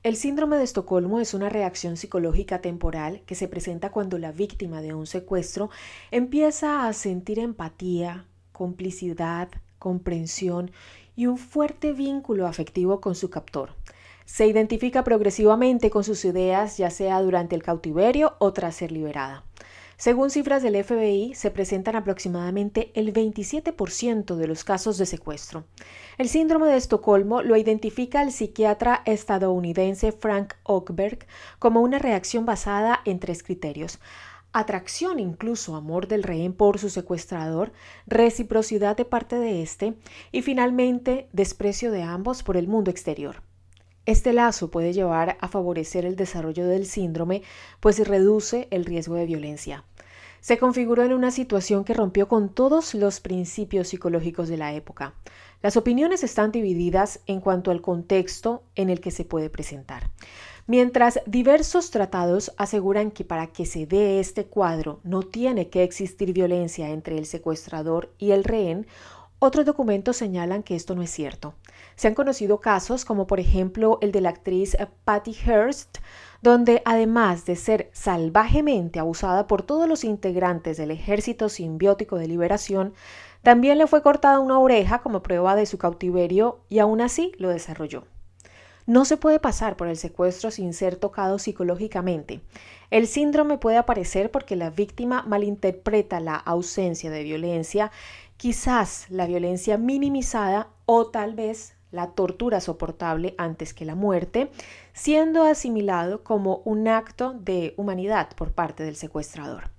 El síndrome de Estocolmo es una reacción psicológica temporal que se presenta cuando la víctima de un secuestro empieza a sentir empatía, complicidad, comprensión y un fuerte vínculo afectivo con su captor. Se identifica progresivamente con sus ideas, ya sea durante el cautiverio o tras ser liberada. Según cifras del FBI, se presentan aproximadamente el 27% de los casos de secuestro. El síndrome de Estocolmo lo identifica el psiquiatra estadounidense Frank Åkerberg como una reacción basada en tres criterios: atracción, incluso amor del rehén por su secuestrador, reciprocidad de parte de éste y finalmente desprecio de ambos por el mundo exterior. Este lazo puede llevar a favorecer el desarrollo del síndrome, pues reduce el riesgo de violencia. Se configuró en una situación que rompió con todos los principios psicológicos de la época. Las opiniones están divididas en cuanto al contexto en el que se puede presentar. Mientras diversos tratados aseguran que para que se dé este cuadro no tiene que existir violencia entre el secuestrador y el rehén, otros documentos señalan que esto no es cierto. Se han conocido casos como por ejemplo el de la actriz Patty Hearst, donde además de ser salvajemente abusada por todos los integrantes del Ejército Simbiótico de Liberación, también le fue cortada una oreja como prueba de su cautiverio y aún así lo desarrolló. No se puede pasar por el secuestro sin ser tocado psicológicamente. El síndrome puede aparecer porque la víctima malinterpreta la ausencia de violencia, quizás la violencia minimizada o tal vez la tortura soportable antes que la muerte, siendo asimilado como un acto de humanidad por parte del secuestrador.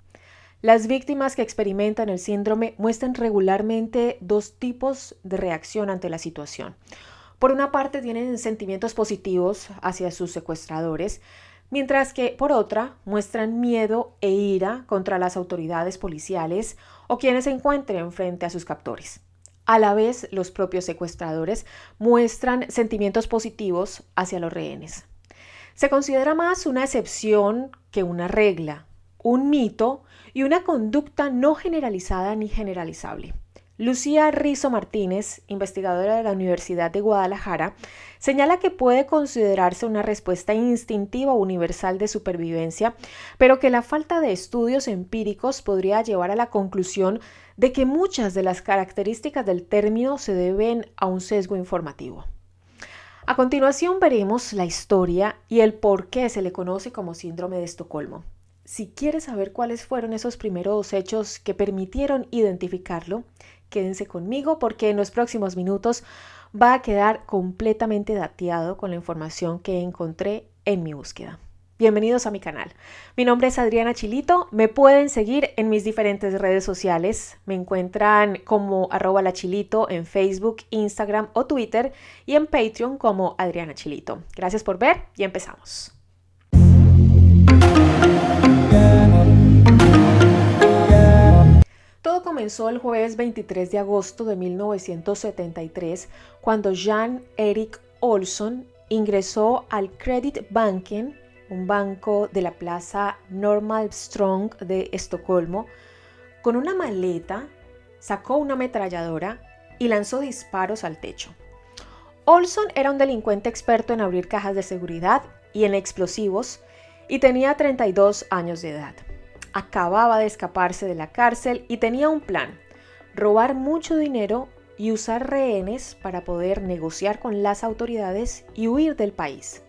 Las víctimas que experimentan el síndrome muestran regularmente dos tipos de reacción ante la situación. Por una parte tienen sentimientos positivos hacia sus secuestradores, mientras que por otra muestran miedo e ira contra las autoridades policiales o quienes se encuentren frente a sus captores. A la vez, los propios secuestradores muestran sentimientos positivos hacia los rehenes. Se considera más una excepción que una regla, un mito y una conducta no generalizada ni generalizable. Lucía Rizo Martínez, investigadora de la Universidad de Guadalajara, señala que puede considerarse una respuesta instintiva universal de supervivencia, pero que la falta de estudios empíricos podría llevar a la conclusión de que muchas de las características del término se deben a un sesgo informativo. A continuación veremos la historia y el por qué se le conoce como síndrome de Estocolmo. Si quieres saber cuáles fueron esos primeros hechos que permitieron identificarlo, quédense conmigo porque en los próximos minutos va a quedar completamente dateado con la información que encontré en mi búsqueda. Bienvenidos a mi canal. Mi nombre es Adriana Chilito. Me pueden seguir en mis diferentes redes sociales. Me encuentran como @lachilito en Facebook, Instagram o Twitter y en Patreon como Adriana Chilito. Gracias por ver y empezamos. Todo comenzó el jueves 23 de agosto de 1973, cuando Jan Erik Olsson ingresó al Kreditbanken, un banco de la plaza Norrmalmstorg de Estocolmo, con una maleta, sacó una ametralladora y lanzó disparos al techo. Olsson era un delincuente experto en abrir cajas de seguridad y en explosivos y tenía 32 años de edad. Acababa de escaparse de la cárcel y tenía un plan: robar mucho dinero y usar rehenes para poder negociar con las autoridades y huir del país.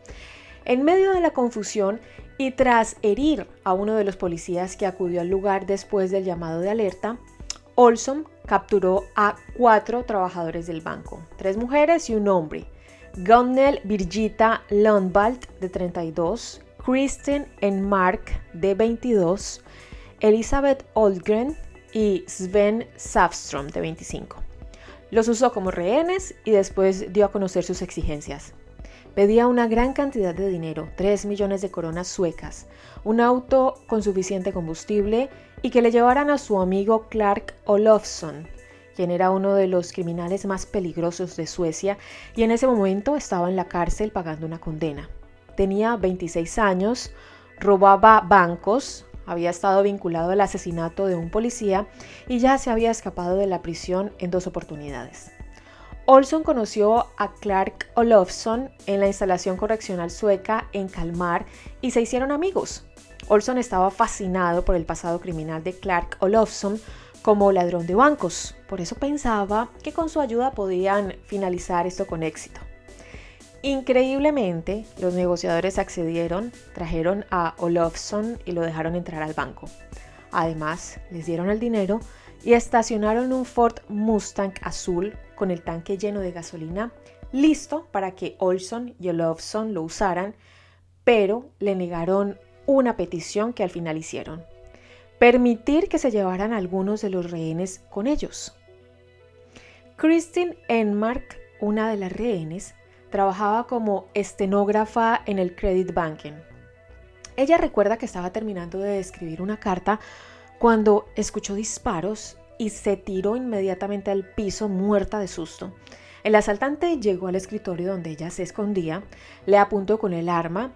En medio de la confusión y tras herir a uno de los policías que acudió al lugar después del llamado de alerta, Olsson capturó a 4 trabajadores del banco, 3 mujeres y un hombre: Gunnel Birgitta Lundvall, de 32, Kristen Enmark, de 22, Elisabeth Oldgren y Sven Safström, de 25. Los usó como rehenes y después dio a conocer sus exigencias. Pedía una gran cantidad de dinero, 3 millones de coronas suecas, un auto con suficiente combustible y que le llevaran a su amigo Clark Olofsson, quien era uno de los criminales más peligrosos de Suecia y en ese momento estaba en la cárcel pagando una condena. Tenía 26 años, robaba bancos, había estado vinculado al asesinato de un policía y ya se había escapado de la prisión en 2 oportunidades. Olson conoció a Clark Olofsson en la instalación correccional sueca en Kalmar y se hicieron amigos. Olson estaba fascinado por el pasado criminal de Clark Olofsson como ladrón de bancos, por eso pensaba que con su ayuda podían finalizar esto con éxito. Increíblemente, los negociadores accedieron, trajeron a Olofsson y lo dejaron entrar al banco. Además, les dieron el dinero y estacionaron un Ford Mustang azul con el tanque lleno de gasolina, listo para que Olson y Olofsson lo usaran, pero le negaron una petición que al final hicieron: permitir que se llevaran algunos de los rehenes con ellos. Kristin Enmark, una de las rehenes, trabajaba como estenógrafa en el Credit Banking. Ella recuerda que estaba terminando de escribir una carta cuando escuchó disparos y se tiró inmediatamente al piso muerta de susto. El asaltante llegó al escritorio donde ella se escondía, le apuntó con el arma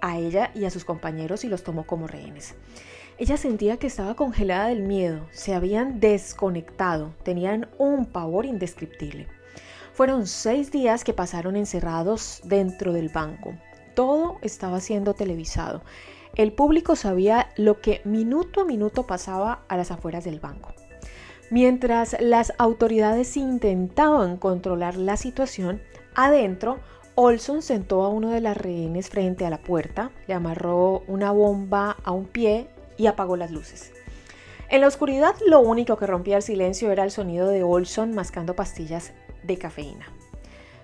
a ella y a sus compañeros y los tomó como rehenes. Ella sentía que estaba congelada del miedo, se habían desconectado, tenían un pavor indescriptible. Fueron 6 días que pasaron encerrados dentro del banco. Todo estaba siendo televisado. El público sabía lo que minuto a minuto pasaba a las afueras del banco. Mientras las autoridades intentaban controlar la situación, adentro, Olson sentó a uno de las rehenes frente a la puerta, le amarró una bomba a un pie y apagó las luces. En la oscuridad, lo único que rompía el silencio era el sonido de Olson mascando pastillas de cafeína.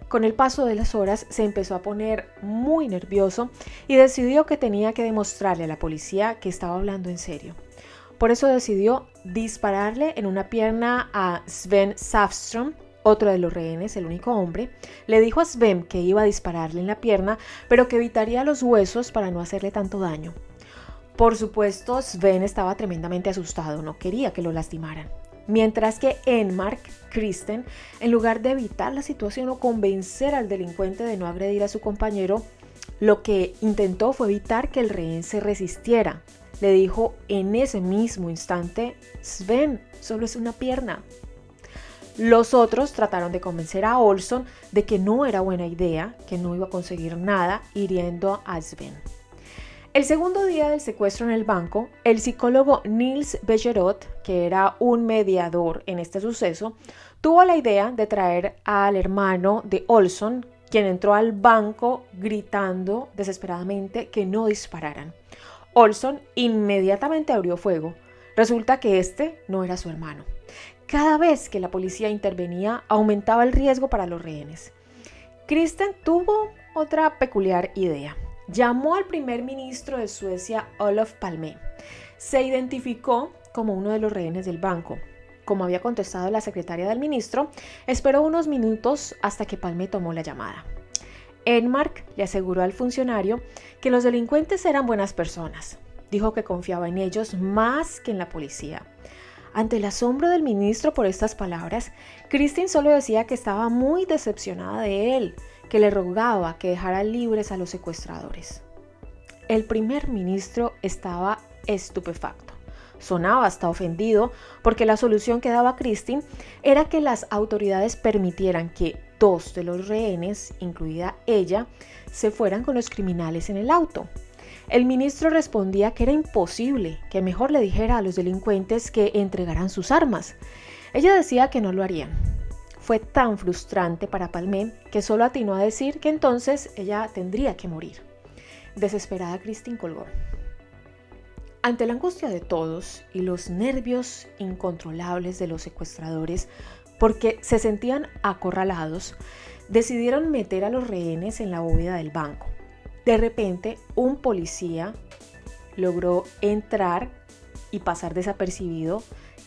Con el paso de las horas se empezó a poner muy nervioso y decidió que tenía que demostrarle a la policía que estaba hablando en serio. Por eso decidió dispararle en una pierna a Sven Säfström, otro de los rehenes, el único hombre. Le dijo a Sven que iba a dispararle en la pierna, pero que evitaría los huesos para no hacerle tanto daño. Por supuesto, Sven estaba tremendamente asustado, no quería que lo lastimaran. Mientras que Enmark, Kristin, en lugar de evitar la situación o convencer al delincuente de no agredir a su compañero, lo que intentó fue evitar que el rehén se resistiera. Le dijo en ese mismo instante: Sven, solo es una pierna. Los otros trataron de convencer a Olson de que no era buena idea, que no iba a conseguir nada hiriendo a Sven. El segundo día del secuestro en el banco, el psicólogo Nils Bejerot, que era un mediador en este suceso, tuvo la idea de traer al hermano de Olson, quien entró al banco gritando desesperadamente que no dispararan. Olson inmediatamente abrió fuego. Resulta que este no era su hermano. Cada vez que la policía intervenía, aumentaba el riesgo para los rehenes. Kristin tuvo otra peculiar idea. Llamó al primer ministro de Suecia, Olof Palme. Se identificó como uno de los rehenes del banco. Como había contestado la secretaria del ministro, esperó unos minutos hasta que Palme tomó la llamada. Enmark le aseguró al funcionario que los delincuentes eran buenas personas. Dijo que confiaba en ellos más que en la policía. Ante el asombro del ministro por estas palabras, Kristin solo decía que estaba muy decepcionada de él, que le rogaba que dejara libres a los secuestradores. El primer ministro estaba estupefacto. Sonaba hasta ofendido porque la solución que daba Kristin era que las autoridades permitieran que 2 de los rehenes, incluida ella, se fueran con los criminales en el auto. El ministro respondía que era imposible, que mejor le dijera a los delincuentes que entregaran sus armas. Ella decía que no lo harían. Fue tan frustrante para Palme que solo atinó a decir que entonces ella tendría que morir. Desesperada, Kristin colgó. Ante la angustia de todos y los nervios incontrolables de los secuestradores, porque se sentían acorralados, decidieron meter a los rehenes en la bóveda del banco. De repente, un policía logró entrar y pasar desapercibido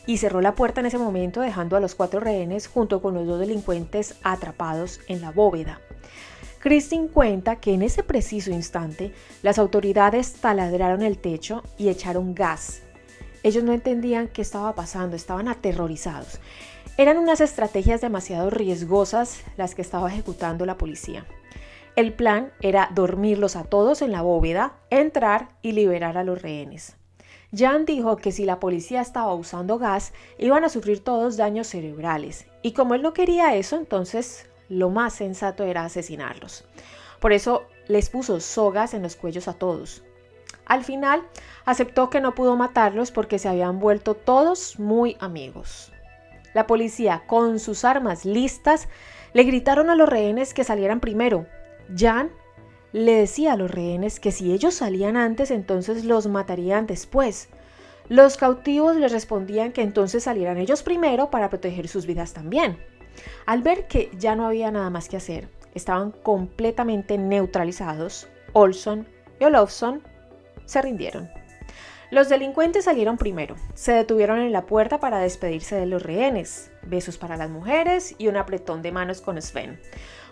y cerró la puerta en ese momento, dejando a los 4 rehenes junto con los 2 delincuentes atrapados en la bóveda. Kristin cuenta que en ese preciso instante las autoridades taladraron el techo y echaron gas. Ellos no entendían qué estaba pasando, estaban aterrorizados. Eran unas estrategias demasiado riesgosas las que estaba ejecutando la policía. El plan era dormirlos a todos en la bóveda, entrar y liberar a los rehenes. Jan dijo que si la policía estaba usando gas, iban a sufrir todos daños cerebrales, y como él no quería eso, entonces lo más sensato era asesinarlos. Por eso les puso sogas en los cuellos a todos. Al final, aceptó que no pudo matarlos porque se habían vuelto todos muy amigos. La policía, con sus armas listas, le gritaron a los rehenes que salieran primero. Jan le decía a los rehenes que si ellos salían antes, entonces los matarían después. Los cautivos les respondían que entonces salieran ellos primero para proteger sus vidas también. Al ver que ya no había nada más que hacer, estaban completamente neutralizados, Olson y Olofsson se rindieron. Los delincuentes salieron primero, se detuvieron en la puerta para despedirse de los rehenes, besos para las mujeres y un apretón de manos con Sven.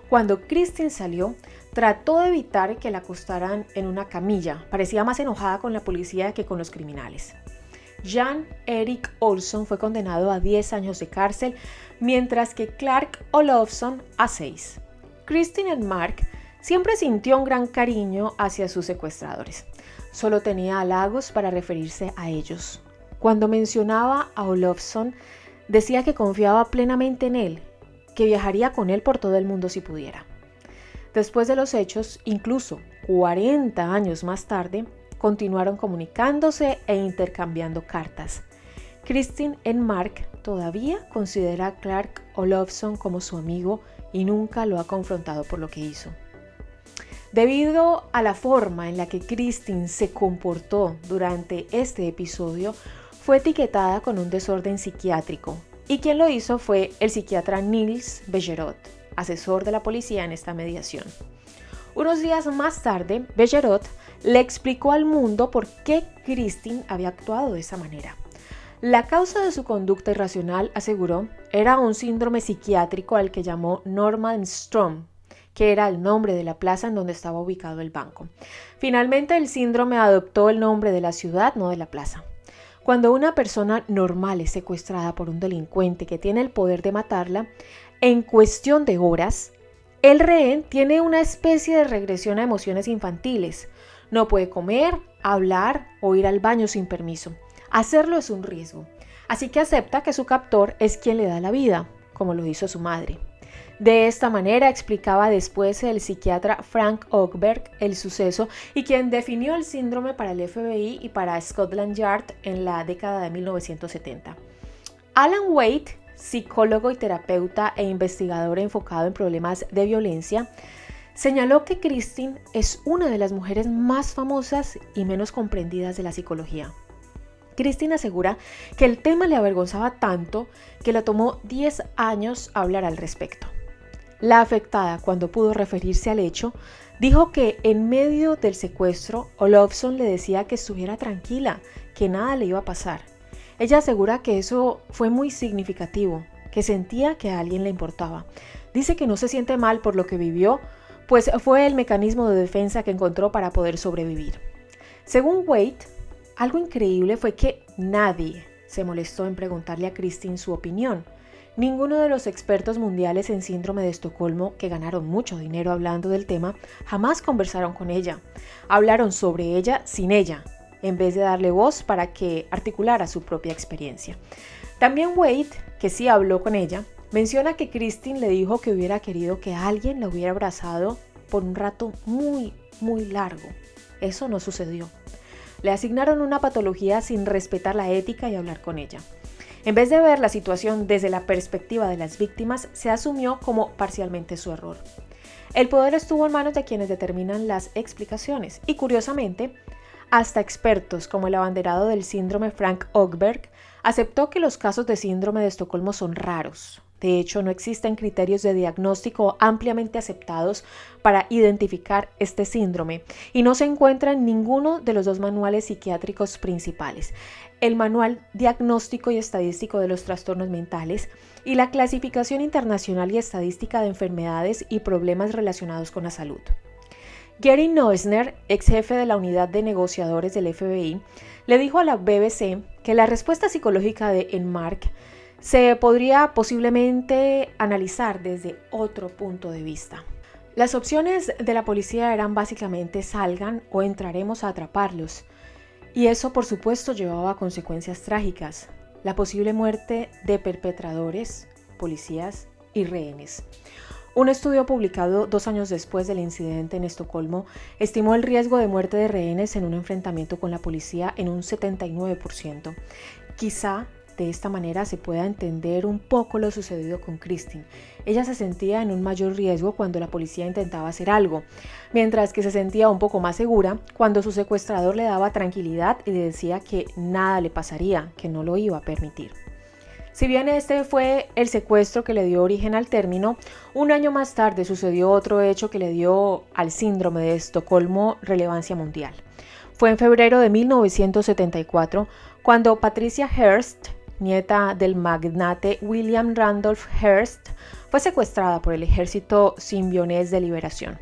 Cuando Kristin salió, trató de evitar que la acostaran en una camilla, parecía más enojada con la policía que con los criminales. Jan Erik Olsson fue condenado a 10 años de cárcel, mientras que Clark Olofsson a 6. Kristin Enmark siempre sintió un gran cariño hacia sus secuestradores. Solo tenía halagos para referirse a ellos. Cuando mencionaba a Olofsson, decía que confiaba plenamente en él, que viajaría con él por todo el mundo si pudiera. Después de los hechos, incluso 40 años más tarde, continuaron comunicándose e intercambiando cartas. Kristin Enmark todavía considera a Clark Olofsson como su amigo y nunca lo ha confrontado por lo que hizo. Debido a la forma en la que Kristin se comportó durante este episodio, fue etiquetada con un desorden psiquiátrico, y quien lo hizo fue el psiquiatra Niels Bejerot, asesor de la policía en esta mediación. Unos días más tarde, Bejerot le explicó al mundo por qué Kristin había actuado de esa manera. La causa de su conducta irracional, aseguró, era un síndrome psiquiátrico al que llamó Norrmalmstorg, que era el nombre de la plaza en donde estaba ubicado el banco. Finalmente, el síndrome adoptó el nombre de la ciudad, no de la plaza. Cuando una persona normal es secuestrada por un delincuente que tiene el poder de matarla, en cuestión de horas, el rehén tiene una especie de regresión a emociones infantiles. No puede comer, hablar o ir al baño sin permiso. Hacerlo es un riesgo. Así que acepta que su captor es quien le da la vida, como lo hizo su madre. De esta manera explicaba después el psiquiatra Frank Åberg el suceso y quien definió el síndrome para el FBI y para Scotland Yard en la década de 1970. Alan Waite, psicólogo y terapeuta e investigador enfocado en problemas de violencia, señaló que Kristin es una de las mujeres más famosas y menos comprendidas de la psicología. Kristin asegura que el tema le avergonzaba tanto que le tomó 10 años hablar al respecto. La afectada, cuando pudo referirse al hecho, dijo que en medio del secuestro, Olofsson le decía que estuviera tranquila, que nada le iba a pasar. Ella asegura que eso fue muy significativo, que sentía que a alguien le importaba. Dice que no se siente mal por lo que vivió, pues fue el mecanismo de defensa que encontró para poder sobrevivir. Según Waite, algo increíble fue que nadie se molestó en preguntarle a Kristin su opinión. Ninguno de los expertos mundiales en síndrome de Estocolmo, que ganaron mucho dinero hablando del tema, jamás conversaron con ella. Hablaron sobre ella sin ella, en vez de darle voz para que articulara su propia experiencia. También Wade, que sí habló con ella, menciona que Kristin le dijo que hubiera querido que alguien la hubiera abrazado por un rato muy, muy largo. Eso no sucedió. Le asignaron una patología sin respetar la ética y hablar con ella. En vez de ver la situación desde la perspectiva de las víctimas, se asumió como parcialmente su error. El poder estuvo en manos de quienes determinan las explicaciones y, curiosamente, hasta expertos como el abanderado del síndrome Frank Åberg aceptó que los casos de síndrome de Estocolmo son raros. De hecho, no existen criterios de diagnóstico ampliamente aceptados para identificar este síndrome y no se encuentra en ninguno de los dos manuales psiquiátricos principales, el Manual Diagnóstico y Estadístico de los Trastornos Mentales y la Clasificación Internacional y Estadística de Enfermedades y Problemas Relacionados con la Salud. Gary Noesner, ex jefe de la unidad de negociadores del FBI, le dijo a la BBC que la respuesta psicológica de Enmark se podría posiblemente analizar desde otro punto de vista. Las opciones de la policía eran básicamente salgan o entraremos a atraparlos. Y eso, por supuesto, llevaba a consecuencias trágicas: la posible muerte de perpetradores, policías y rehenes. Un estudio publicado 2 años después del incidente en Estocolmo estimó el riesgo de muerte de rehenes en un enfrentamiento con la policía en un 79%. Quizá de esta manera se pueda entender un poco lo sucedido con Kristin. Ella se sentía en un mayor riesgo cuando la policía intentaba hacer algo, mientras que se sentía un poco más segura cuando su secuestrador le daba tranquilidad y le decía que nada le pasaría, que no lo iba a permitir. Si bien este fue el secuestro que le dio origen al término, un año más tarde sucedió otro hecho que le dio al síndrome de Estocolmo relevancia mundial. Fue en febrero de 1974 cuando Patricia Hearst, nieta del magnate William Randolph Hearst, fue secuestrada por el Ejército Simbionés de Liberación.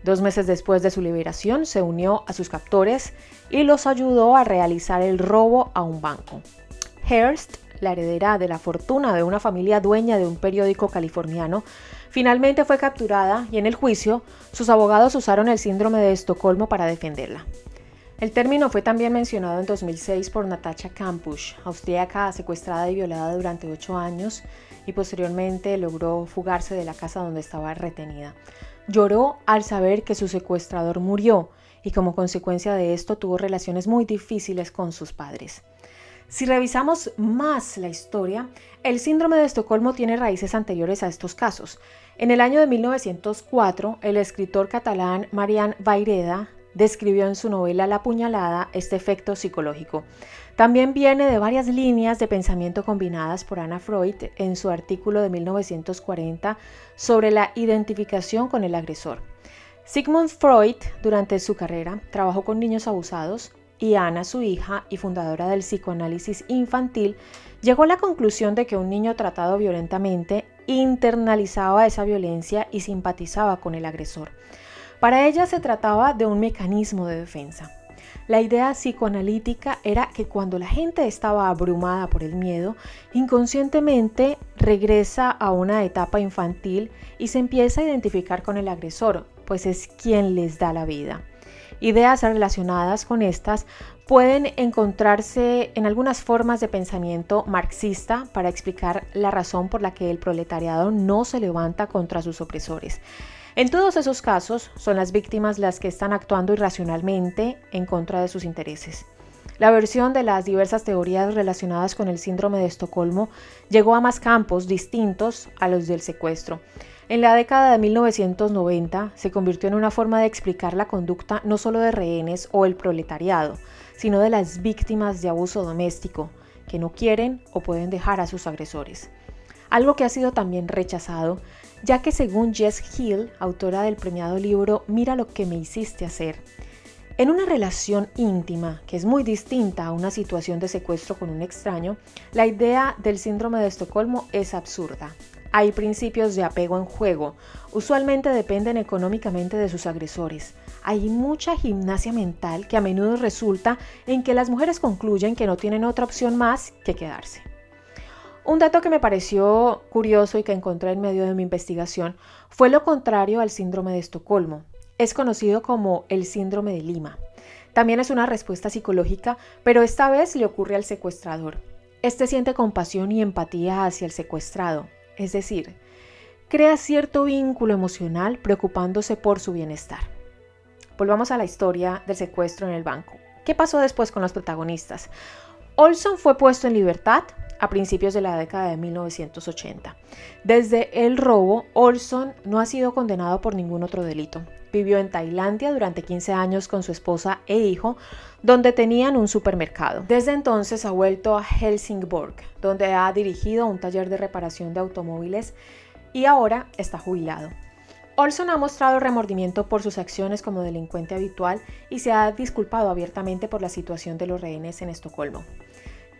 2 meses después de su liberación, se unió a sus captores y los ayudó a realizar el robo a un banco. Hearst, la heredera de la fortuna de una familia dueña de un periódico californiano, finalmente fue capturada y en el juicio, sus abogados usaron el síndrome de Estocolmo para defenderla. El término fue también mencionado en 2006 por Natascha Kampusch, austríaca secuestrada y violada durante 8 años y posteriormente logró fugarse de la casa donde estaba retenida. Lloró al saber que su secuestrador murió y como consecuencia de esto tuvo relaciones muy difíciles con sus padres. Si revisamos más la historia, el síndrome de Estocolmo tiene raíces anteriores a estos casos. En el año de 1904, el escritor catalán Marian Vayreda describió en su novela La puñalada este efecto psicológico. También viene de varias líneas de pensamiento combinadas por Anna Freud en su artículo de 1940 sobre la identificación con el agresor. Sigmund Freud, durante su carrera, trabajó con niños abusados y Anna, su hija y fundadora del psicoanálisis infantil, llegó a la conclusión de que un niño tratado violentamente internalizaba esa violencia y simpatizaba con el agresor. Para ella se trataba de un mecanismo de defensa. La idea psicoanalítica era que cuando la gente estaba abrumada por el miedo, inconscientemente regresa a una etapa infantil y se empieza a identificar con el agresor, pues es quien les da la vida. Ideas relacionadas con estas pueden encontrarse en algunas formas de pensamiento marxista para explicar la razón por la que el proletariado no se levanta contra sus opresores. En todos esos casos, son las víctimas las que están actuando irracionalmente en contra de sus intereses. La versión de las diversas teorías relacionadas con el síndrome de Estocolmo llegó a más campos distintos a los del secuestro. En la década de 1990 se convirtió en una forma de explicar la conducta no solo de rehenes o el proletariado, sino de las víctimas de abuso doméstico, que no quieren o pueden dejar a sus agresores. Algo que ha sido también rechazado, ya que según Jess Hill, autora del premiado libro Mira lo que me hiciste hacer, en una relación íntima, que es muy distinta a una situación de secuestro con un extraño, la idea del síndrome de Estocolmo es absurda. Hay principios de apego en juego, usualmente dependen económicamente de sus agresores. Hay mucha gimnasia mental que a menudo resulta en que las mujeres concluyen que no tienen otra opción más que quedarse. Un dato que me pareció curioso y que encontré en medio de mi investigación fue lo contrario al síndrome de Estocolmo. Es conocido como el síndrome de Lima. También es una respuesta psicológica, pero esta vez le ocurre al secuestrador. Este siente compasión y empatía hacia el secuestrado, es decir, crea cierto vínculo emocional preocupándose por su bienestar. Volvamos a la historia del secuestro en el banco. ¿Qué pasó después con los protagonistas? Olson fue puesto en libertad a principios de la década de 1980. Desde el robo, Olson no ha sido condenado por ningún otro delito. Vivió en Tailandia durante 15 años con su esposa e hijo, donde tenían un supermercado. Desde entonces ha vuelto a Helsingborg, donde ha dirigido un taller de reparación de automóviles y ahora está jubilado. Olson ha mostrado remordimiento por sus acciones como delincuente habitual y se ha disculpado abiertamente por la situación de los rehenes en Estocolmo.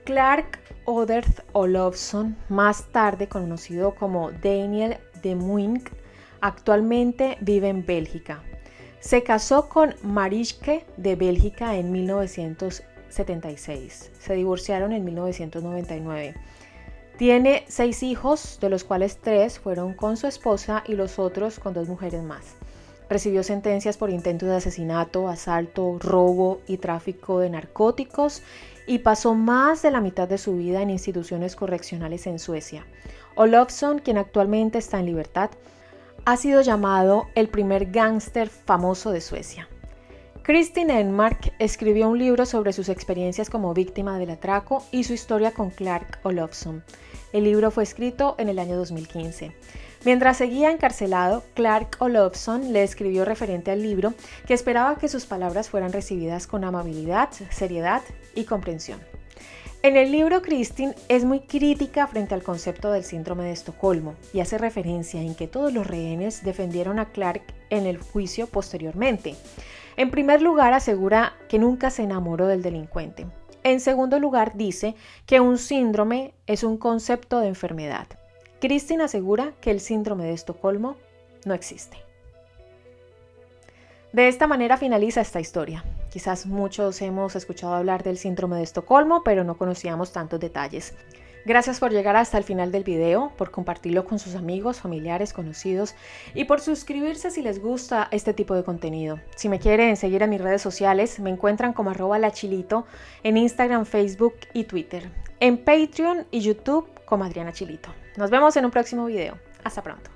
Clark Oderth Olofsson, más tarde conocido como Daniel de Muink, actualmente vive en Bélgica. Se casó con Mariske de Bélgica en 1976. Se divorciaron en 1999. Tiene 6 hijos, de los cuales 3 fueron con su esposa y los otros con 2 mujeres más. recibió sentencias por intentos de asesinato, asalto, robo y tráfico de narcóticos y pasó más de la mitad de su vida en instituciones correccionales en Suecia. Olofsson, quien actualmente está en libertad, ha sido llamado el primer gángster famoso de Suecia. Kristin Enmark escribió un libro sobre sus experiencias como víctima del atraco y su historia con Clark Olofsson. El libro fue escrito en el año 2015. Mientras seguía encarcelado, Clark Olofsson le escribió referente al libro que esperaba que sus palabras fueran recibidas con amabilidad, seriedad y comprensión. En el libro, Kristin es muy crítica frente al concepto del síndrome de Estocolmo y hace referencia en que todos los rehenes defendieron a Clark en el juicio posteriormente. En primer lugar, asegura que nunca se enamoró del delincuente. En segundo lugar, dice que un síndrome es un concepto de enfermedad. Kristin asegura que el síndrome de Estocolmo no existe. De esta manera finaliza esta historia. Quizás muchos hemos escuchado hablar del síndrome de Estocolmo, pero no conocíamos tantos detalles. Gracias por llegar hasta el final del video, por compartirlo con sus amigos, familiares, conocidos y por suscribirse si les gusta este tipo de contenido. Si me quieren seguir en mis redes sociales, me encuentran como @lachilito en Instagram, Facebook y Twitter. En Patreon y YouTube como Adriana Chilito. Nos vemos en un próximo video. Hasta pronto.